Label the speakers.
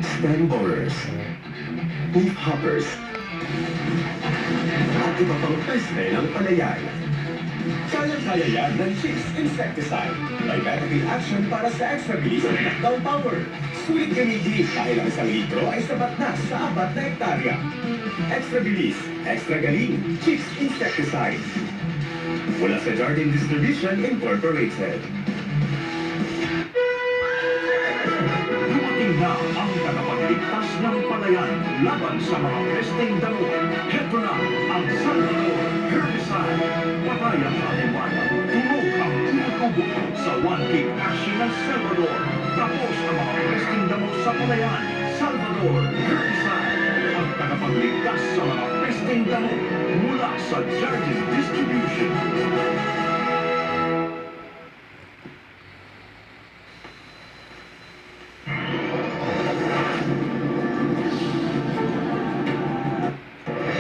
Speaker 1: stem borers, leaf hoppers, at iba pang peste ng palayan. Kaya-kaya yan ng Chicks Insecticide. May medical action para sa extra bilis ng knockdown power. Sulit gamitin dahil ang 1 litro ay sapat na sa 4 na hektarya. Extra bilis, extra galing, Chicks Insecticide. Mula sa Jardine Distribution Incorporated.
Speaker 2: Dumating na ang tagapagligtas ng palayan laban sa mga pesteng damo. Heto na ang Salvador Herbicide. Patay ang animal. Tunog ang tumutubo sa one-kick action ng Salvador. Tapos ang mga pesteng damo sa palayan. Salvador Herbicide. Ang tagapagligtas sa mga pesteng damo mula sa Jardine Distribution.